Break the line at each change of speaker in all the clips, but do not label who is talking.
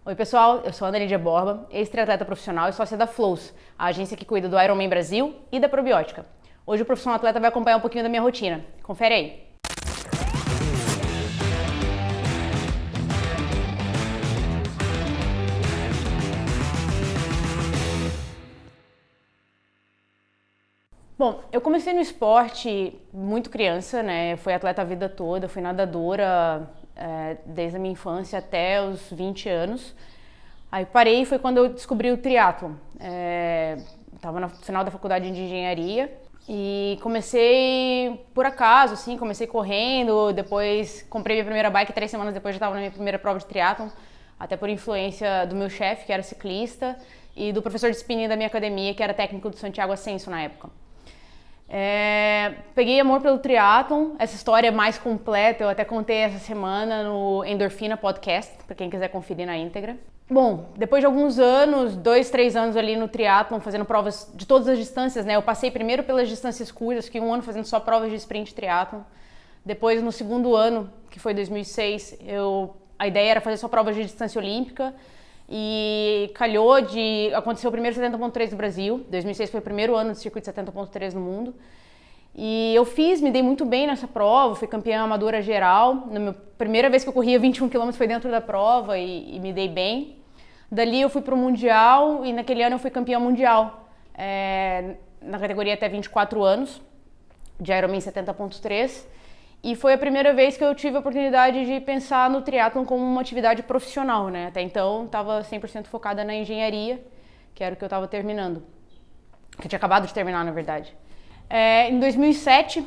Oi pessoal, eu sou a Ana Lídia Borba, ex-triatleta profissional e sócia da Flows, a agência que cuida do Ironman Brasil e da Probiótica. Hoje o Profissional Atleta vai acompanhar um pouquinho da minha rotina. Confere aí! Bom, eu comecei no esporte muito criança, né? Fui atleta a vida toda, fui nadadora desde a minha infância até os 20 anos. Aí parei, foi quando eu descobri o triatlon. Estava no final da faculdade de engenharia e comecei por acaso, assim, comecei correndo, depois comprei minha primeira bike, 3 semanas depois já estava na minha primeira prova de triatlon, até por influência do meu chefe, que era ciclista, e do professor de spinning da minha academia, que era técnico do Santiago Ascenso na época. Peguei amor pelo triatlon, essa história é mais completa eu até contei essa semana no Endorfina Podcast, para quem quiser conferir na íntegra. Bom, depois de alguns anos, 2, 3 anos ali no triatlon, fazendo provas de todas as distâncias, né? Eu passei primeiro pelas distâncias curtas, fiquei 1 ano fazendo só provas de sprint triatlon. Depois, no segundo ano, que foi 2006, a ideia era fazer só provas de distância olímpica. E calhou de acontecer o primeiro 70.3 no Brasil. 2006 foi o primeiro ano do circuito 70.3 no mundo. E eu me dei muito bem nessa prova, fui campeã amadora geral. Na minha primeira vez que eu corria 21 km foi dentro da prova e me dei bem. Dali eu fui para o Mundial e naquele ano eu fui campeã mundial, na categoria até 24 anos, de Ironman 70.3. E foi a primeira vez que eu tive a oportunidade de pensar no triatlon como uma atividade profissional, né? Até então, estava 100% focada na engenharia, que era o que eu estava terminando. Que eu tinha acabado de terminar, na verdade. Em 2007,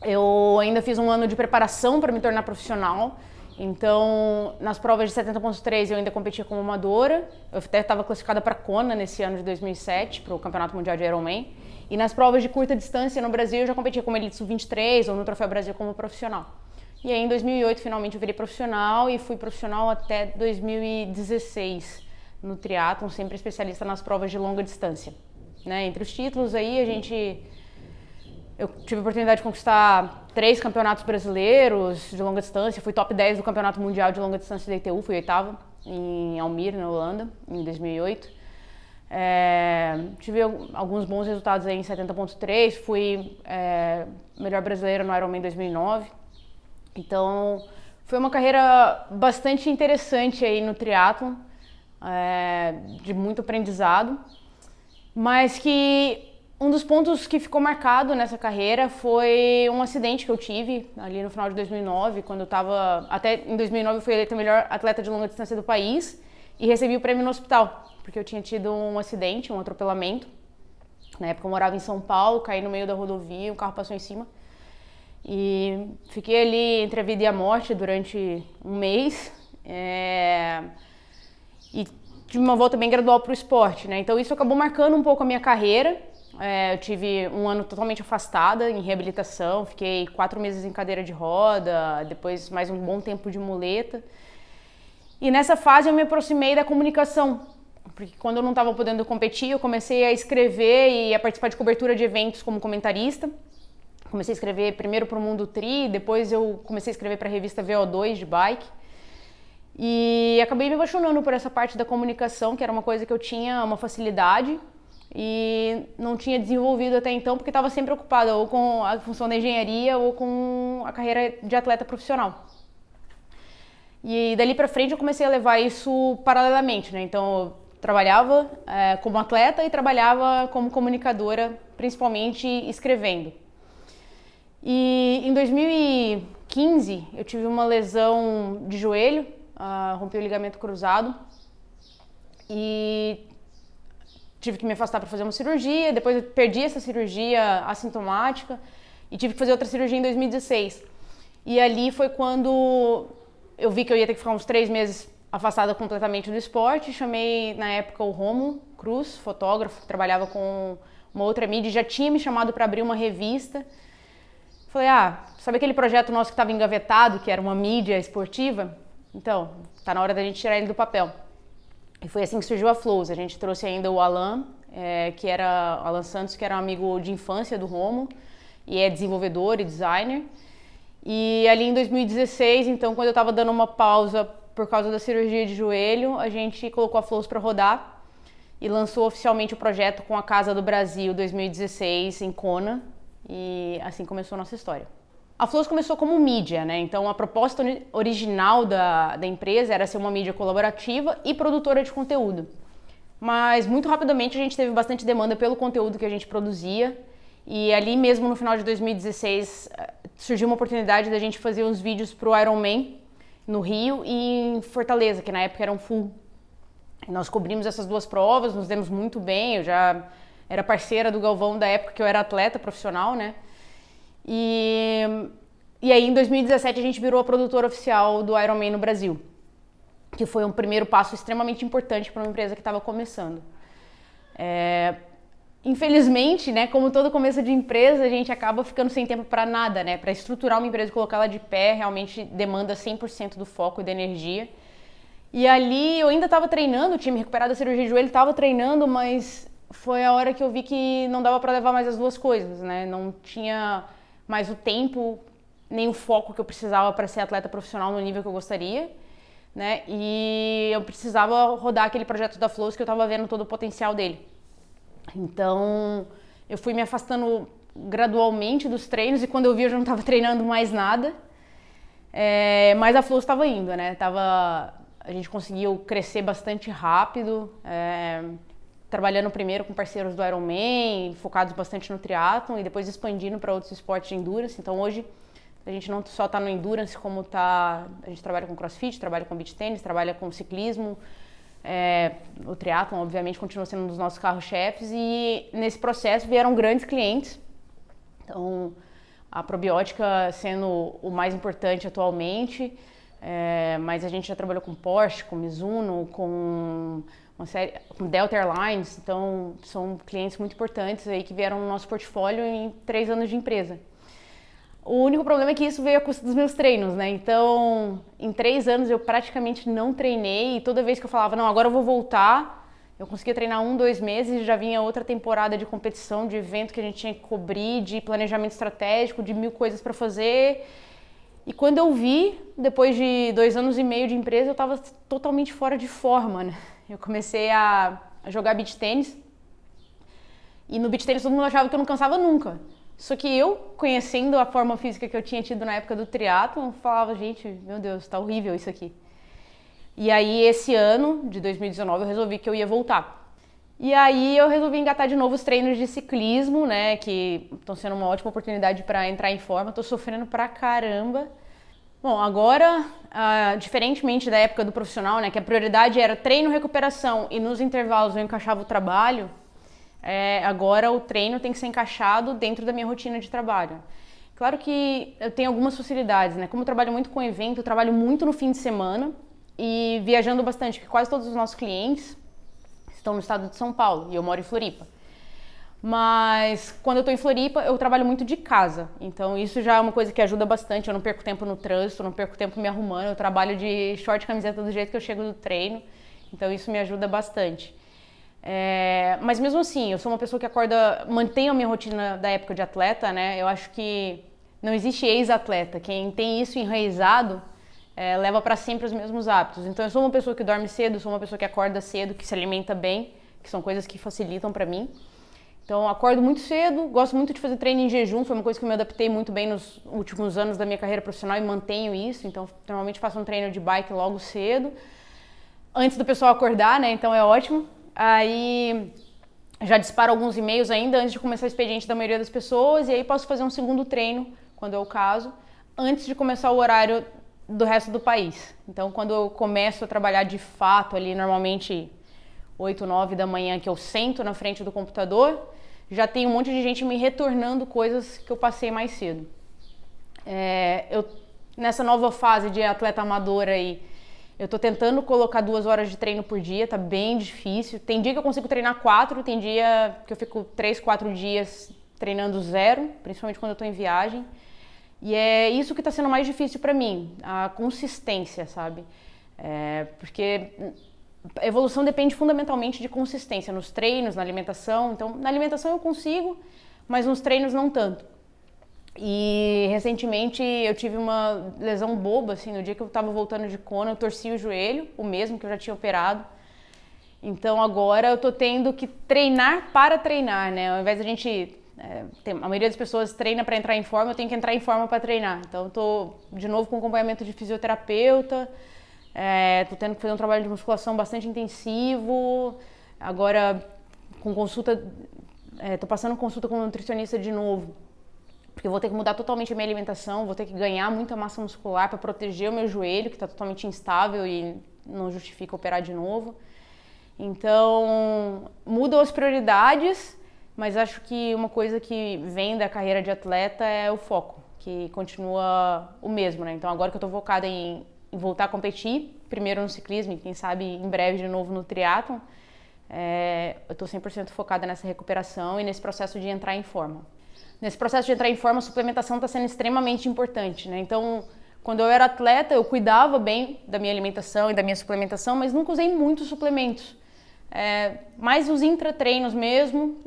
eu ainda fiz um ano de preparação para me tornar profissional. Então, nas provas de 70.3 eu ainda competia como amadora. Eu até estava classificada para Kona nesse ano de 2007, para o Campeonato Mundial de Ironman. E nas provas de curta distância no Brasil eu já competia como Elite Sub-23 ou no Troféu Brasil como profissional. E aí em 2008 finalmente eu virei profissional e fui profissional até 2016 no triatlon, sempre especialista nas provas de longa distância. Né? Entre os títulos aí eu tive a oportunidade de conquistar 3 campeonatos brasileiros de longa distância, fui top 10 do Campeonato Mundial de Longa Distância da ITU, fui 8ª em Almere, na Holanda, em 2008. Tive alguns bons resultados aí em 70.3, fui melhor brasileira no Ironman 2009. Então, foi uma carreira bastante interessante aí no triatlon, de muito aprendizado, mas que um dos pontos que ficou marcado nessa carreira foi um acidente que eu tive ali no final de 2009, quando eu estava... Até em 2009 eu fui eleita a melhor atleta de longa distância do país e recebi o prêmio no hospital, porque eu tinha tido um acidente, um atropelamento. Na época eu morava em São Paulo, caí no meio da rodovia, um carro passou em cima. E fiquei ali entre a vida e a morte durante um mês. E tive uma volta bem gradual para o esporte, né? Então isso acabou marcando um pouco a minha carreira. Eu tive um ano totalmente afastada em reabilitação, fiquei 4 meses em cadeira de roda, depois mais um bom tempo de muleta. E nessa fase eu me aproximei da comunicação, porque quando eu não estava podendo competir, eu comecei a escrever e a participar de cobertura de eventos como comentarista. Comecei a escrever primeiro para o Mundo Tri, depois eu comecei a escrever para a revista VO2 de bike. E acabei me apaixonando por essa parte da comunicação, que era uma coisa que eu tinha uma facilidade e não tinha desenvolvido até então, porque estava sempre ocupada ou com a função da engenharia ou com a carreira de atleta profissional. E dali pra frente eu comecei a levar isso paralelamente, né? Então eu trabalhava como atleta e trabalhava como comunicadora, principalmente escrevendo. E em 2015 eu tive uma lesão de joelho, rompi o ligamento cruzado e tive que me afastar para fazer uma cirurgia. Depois eu perdi essa cirurgia assintomática e tive que fazer outra cirurgia em 2016. E ali foi quando eu vi que eu ia ter que ficar uns 3 meses afastada completamente do esporte. Chamei na época o Rômulo Cruz, fotógrafo, que trabalhava com uma outra mídia, já tinha me chamado para abrir uma revista. Falei, sabe aquele projeto nosso que estava engavetado, que era uma mídia esportiva? Então, tá na hora da gente tirar ele do papel. E foi assim que surgiu a Flows. A gente trouxe ainda o Alan, Alan Santos, que era um amigo de infância do Rômulo, e é desenvolvedor e designer. E ali em 2016, então, quando eu estava dando uma pausa por causa da cirurgia de joelho, a gente colocou a Flows para rodar e lançou oficialmente o projeto com a Casa do Brasil 2016 em Kona, e assim começou a nossa história. A Flows começou como mídia, né? Então a proposta original da empresa era ser uma mídia colaborativa e produtora de conteúdo. Mas muito rapidamente a gente teve bastante demanda pelo conteúdo que a gente produzia, e ali mesmo no final de 2016 surgiu uma oportunidade da gente fazer uns vídeos para o Ironman no Rio e em Fortaleza, que na época eram full. Nós cobrimos essas duas provas, nos demos muito bem, eu já era parceira do Galvão da época que eu era atleta profissional, né? E aí em 2017 a gente virou a produtora oficial do Ironman no Brasil, que foi um primeiro passo extremamente importante para uma empresa que estava começando. Infelizmente, né, como todo começo de empresa, a gente acaba ficando sem tempo para nada, né? Para estruturar uma empresa e colocá-la de pé, realmente demanda 100% do foco e da energia. E ali eu ainda estava treinando, tinha me recuperado da cirurgia de joelho, estava treinando, mas foi a hora que eu vi que não dava para levar mais as duas coisas, né? Não tinha mais o tempo, nem o foco que eu precisava para ser atleta profissional no nível que eu gostaria, né? E eu precisava rodar aquele projeto da Flows que eu estava vendo todo o potencial dele. Então, eu fui me afastando gradualmente dos treinos e quando eu vi eu já não estava treinando mais nada, mas a Flows estava indo, né? A gente conseguiu crescer bastante rápido, trabalhando primeiro com parceiros do Ironman, focados bastante no triatlon e depois expandindo para outros esportes de endurance. Então, hoje a gente não só está no endurance, como a gente trabalha com crossfit, trabalha com beach tennis, trabalha com ciclismo. O triatlon, obviamente, continua sendo um dos nossos carros-chefes e nesse processo vieram grandes clientes. Então, a probiótica sendo o mais importante atualmente, mas a gente já trabalhou com Porsche, com Mizuno, com Delta Airlines, então são clientes muito importantes aí que vieram no nosso portfólio em 3 anos de empresa. O único problema é que isso veio a custo dos meus treinos, né? Então, em 3 anos eu praticamente não treinei e toda vez que eu falava, não, agora eu vou voltar, eu conseguia treinar 1, 2 meses e já vinha outra temporada de competição, de evento que a gente tinha que cobrir, de planejamento estratégico, de 1000 coisas para fazer. E quando eu vi, depois de 2 anos e meio de empresa, eu estava totalmente fora de forma, né? Eu comecei a jogar beach tênis e no beach tênis todo mundo achava que eu não cansava nunca. Só que eu, conhecendo a forma física que eu tinha tido na época do triatlon, falava, gente, meu Deus, tá horrível isso aqui. E aí, esse ano, de 2019, eu resolvi que eu ia voltar. E aí, eu resolvi engatar de novo os treinos de ciclismo, né, que estão sendo uma ótima oportunidade para entrar em forma. Tô sofrendo pra caramba. Bom, agora, diferentemente da época do profissional, né, que a prioridade era treino, recuperação e nos intervalos eu encaixava o trabalho, agora o treino tem que ser encaixado dentro da minha rotina de trabalho. Claro que eu tenho algumas facilidades, né? Como eu trabalho muito com evento, eu trabalho muito no fim de semana e viajando bastante, porque quase todos os nossos clientes estão no estado de São Paulo e eu moro em Floripa. Mas quando eu estou em Floripa, eu trabalho muito de casa, então isso já é uma coisa que ajuda bastante. Eu não perco tempo no trânsito, não perco tempo me arrumando, eu trabalho de short e camiseta do jeito que eu chego do treino, então isso me ajuda bastante. Mas mesmo assim, eu sou uma pessoa que mantenho a minha rotina da época de atleta, né? Eu acho que não existe ex-atleta. Quem tem isso enraizado leva para sempre os mesmos hábitos. Então eu sou uma pessoa que dorme cedo, sou uma pessoa que acorda cedo, que se alimenta bem, que são coisas que facilitam para mim. Então eu acordo muito cedo, gosto muito de fazer treino em jejum, foi uma coisa que eu me adaptei muito bem nos últimos anos da minha carreira profissional e mantenho isso. Então normalmente faço um treino de bike logo cedo, antes do pessoal acordar, né? Então é ótimo. Aí já disparo alguns e-mails ainda antes de começar o expediente da maioria das pessoas e aí posso fazer um segundo treino, quando é o caso, antes de começar o horário do resto do país. Então quando eu começo a trabalhar de fato ali, normalmente 8, 9 da manhã, que eu sento na frente do computador, já tem um monte de gente me retornando coisas que eu passei mais cedo. Nessa nova fase de atleta amador aí, eu tô tentando colocar 2 horas de treino por dia, tá bem difícil. Tem dia que eu consigo treinar 4, tem dia que eu fico 3, 4 dias treinando 0, principalmente quando eu tô em viagem. E é isso que tá sendo mais difícil pra mim, a consistência, sabe? Porque a evolução depende fundamentalmente de consistência nos treinos, na alimentação. Então, na alimentação eu consigo, mas nos treinos não tanto. E recentemente eu tive uma lesão boba, assim, no dia que eu tava voltando de Kona, eu torci o joelho, o mesmo que eu já tinha operado. Então agora eu tô tendo que treinar para treinar, né? Ao invés da gente... a maioria das pessoas treina para entrar em forma, eu tenho que entrar em forma para treinar. Então eu tô de novo com acompanhamento de fisioterapeuta, tô tendo que fazer um trabalho de musculação bastante intensivo. Agora com consulta, tô passando consulta com um nutricionista de novo, porque eu vou ter que mudar totalmente a minha alimentação, vou ter que ganhar muita massa muscular para proteger o meu joelho, que está totalmente instável e não justifica operar de novo. Então, mudam as prioridades, mas acho que uma coisa que vem da carreira de atleta é o foco, que continua o mesmo, né? Então, agora que eu estou focada em voltar a competir, primeiro no ciclismo e quem sabe em breve de novo no triatlon, eu estou 100% focada nessa recuperação e nesse processo de entrar em forma. Nesse processo de entrar em forma, a suplementação está sendo extremamente importante, né? Então, quando eu era atleta, eu cuidava bem da minha alimentação e da minha suplementação, mas nunca usei muitos suplementos. Mais os intratreinos mesmo,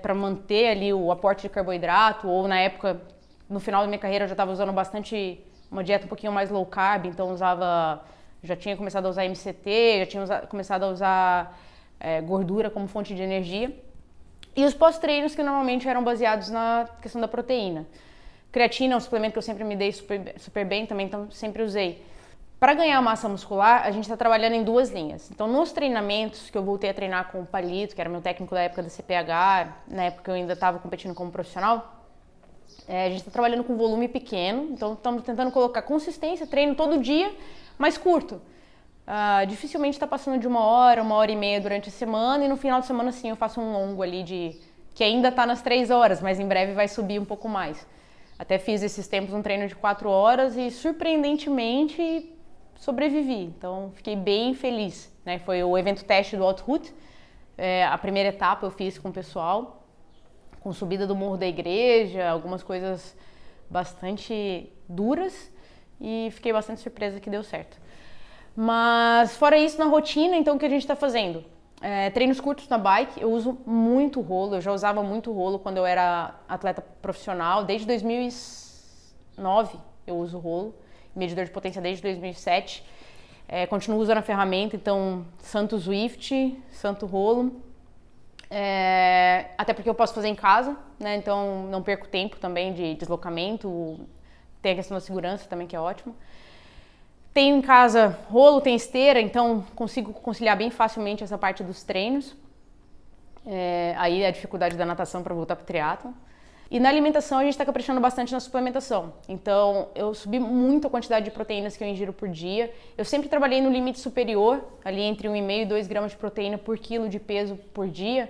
para manter ali o aporte de carboidrato, ou na época, no final da minha carreira, eu já estava usando bastante uma dieta um pouquinho mais low carb, então já tinha começado a usar MCT, já tinha começado a usar gordura como fonte de energia. E os pós-treinos que normalmente eram baseados na questão da proteína. Creatina é um suplemento que eu sempre me dei super bem também, então sempre usei. Para ganhar massa muscular, a gente está trabalhando em duas linhas. Então, nos treinamentos que eu voltei a treinar com o Palito, que era meu técnico da época da CPH, na época que eu ainda estava competindo como profissional, a gente está trabalhando com volume pequeno, então estamos tentando colocar consistência, treino todo dia, mas curto. Dificilmente está passando de 1 hora e meia durante a semana, e no final de semana sim eu faço um longo ali que ainda está nas 3 horas, mas em breve vai subir um pouco mais. Até fiz esses tempos um treino de 4 horas e surpreendentemente sobrevivi, então fiquei bem feliz, né? Foi o evento teste do Altroute, a primeira etapa eu fiz com o pessoal, com subida do Morro da Igreja, algumas coisas bastante duras, e fiquei bastante surpresa que deu certo. Mas fora isso, na rotina, então o que a gente está fazendo? Treinos curtos na bike, eu uso muito rolo, eu já usava muito rolo quando eu era atleta profissional, desde 2009 eu uso rolo, medidor de potência desde 2007, continuo usando a ferramenta, então Santo Zwift, Santo Rolo, até porque eu posso fazer em casa, né? Então não perco tempo também de deslocamento, tem a questão da segurança também que é ótimo. Tenho em casa rolo, tem esteira, então consigo conciliar bem facilmente essa parte dos treinos. Aí a dificuldade da natação para voltar para o triatlon. E na alimentação a gente está caprichando bastante na suplementação. Então eu subi muito a quantidade de proteínas que eu ingiro por dia. Eu sempre trabalhei no limite superior, ali entre 1,5 e 2 gramas de proteína por quilo de peso por dia.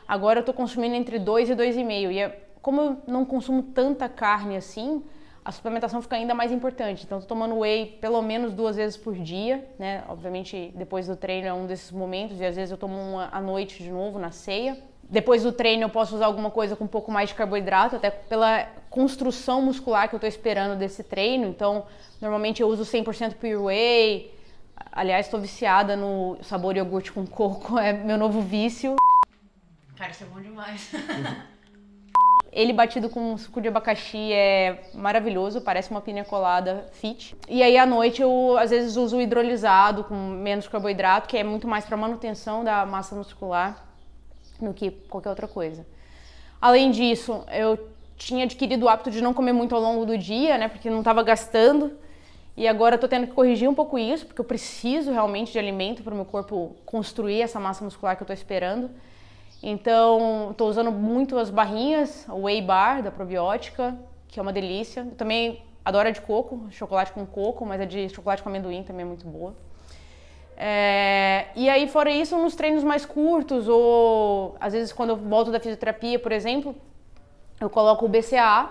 Agora eu estou consumindo entre 2 e 2,5. E como eu não consumo tanta carne assim, a suplementação fica ainda mais importante. Então, estou tomando whey pelo menos 2 vezes por dia, né? Obviamente, depois do treino é um desses momentos, e às vezes eu tomo uma à noite de novo, na ceia. Depois do treino eu posso usar alguma coisa com um pouco mais de carboidrato, até pela construção muscular que eu estou esperando desse treino. Então, normalmente eu uso 100% Pure Whey. Aliás, estou viciada no sabor iogurte com coco, é meu novo vício.
Cara, isso é bom demais.
Ele batido com suco de abacaxi é maravilhoso, parece uma piña colada fit. E aí à noite eu às vezes uso o hidrolisado com menos carboidrato, que é muito mais para manutenção da massa muscular do que qualquer outra coisa. Além disso, eu tinha adquirido o hábito de não comer muito ao longo do dia, né, porque não estava gastando. E agora eu tô tendo que corrigir um pouco isso, porque eu preciso realmente de alimento para o meu corpo construir essa massa muscular que eu tô esperando. Então, estou usando muito as barrinhas, o Whey Bar da probiótica, que é uma delícia. Eu também adoro a de coco, chocolate com coco, mas a de chocolate com amendoim também é muito boa. E aí, fora isso, nos treinos mais curtos, ou às vezes quando eu volto da fisioterapia, por exemplo, eu coloco o BCAA.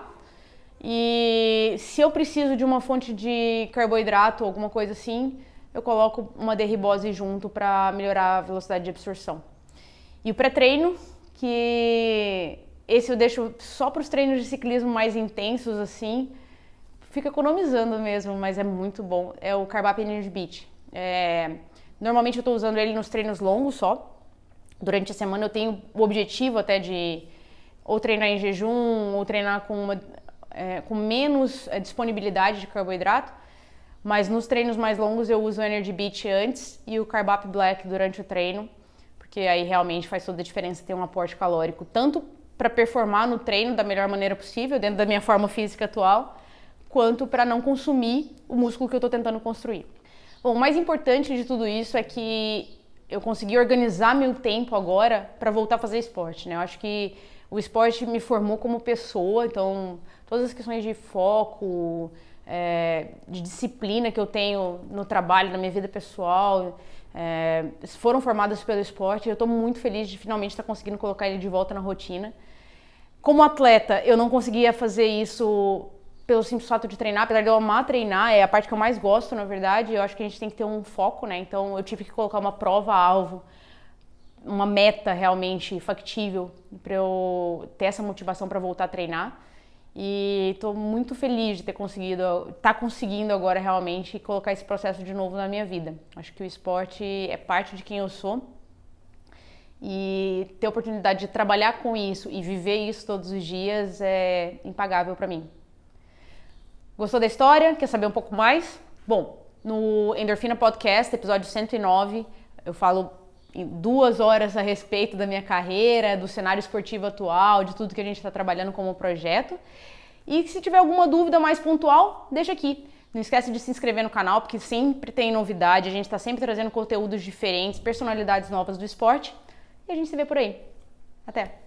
E se eu preciso de uma fonte de carboidrato ou alguma coisa assim, eu coloco uma D-ribose junto para melhorar a velocidade de absorção. E o pré-treino, que esse eu deixo só para os treinos de ciclismo mais intensos, assim, fica economizando mesmo, mas é muito bom. É o Carb Up Energy Beat. Normalmente eu estou usando ele nos treinos longos só. Durante a semana eu tenho o objetivo até de ou treinar em jejum, ou treinar com com menos disponibilidade de carboidrato, mas nos treinos mais longos eu uso o Energy Beat antes e o Carb Up Black durante o treino, porque aí realmente faz toda a diferença ter um aporte calórico, tanto para performar no treino da melhor maneira possível, dentro da minha forma física atual, quanto para não consumir o músculo que eu estou tentando construir. Bom, o mais importante de tudo isso é que eu consegui organizar meu tempo agora para voltar a fazer esporte, né? Eu acho que o esporte me formou como pessoa, então todas as questões de foco, de disciplina que eu tenho no trabalho, na minha vida pessoal, foram formadas pelo esporte e eu estou muito feliz de finalmente estar conseguindo colocar ele de volta na rotina. Como atleta, eu não conseguia fazer isso pelo simples fato de treinar, apesar de eu amar treinar, é a parte que eu mais gosto, na verdade. Eu acho que a gente tem que ter um foco, né? Então eu tive que colocar uma prova-alvo, uma meta realmente factível para eu ter essa motivação para voltar a treinar. E estou muito feliz de ter conseguindo agora realmente colocar esse processo de novo na minha vida. Acho que o esporte é parte de quem eu sou e ter a oportunidade de trabalhar com isso e viver isso todos os dias é impagável para mim. Gostou da história? Quer saber um pouco mais? Bom, no Endorfina Podcast, episódio 109, eu falo em 2 horas a respeito da minha carreira, do cenário esportivo atual, de tudo que a gente está trabalhando como projeto. E se tiver alguma dúvida mais pontual, deixa aqui. Não esquece de se inscrever no canal, porque sempre tem novidade, a gente está sempre trazendo conteúdos diferentes, personalidades novas do esporte. E a gente se vê por aí. Até!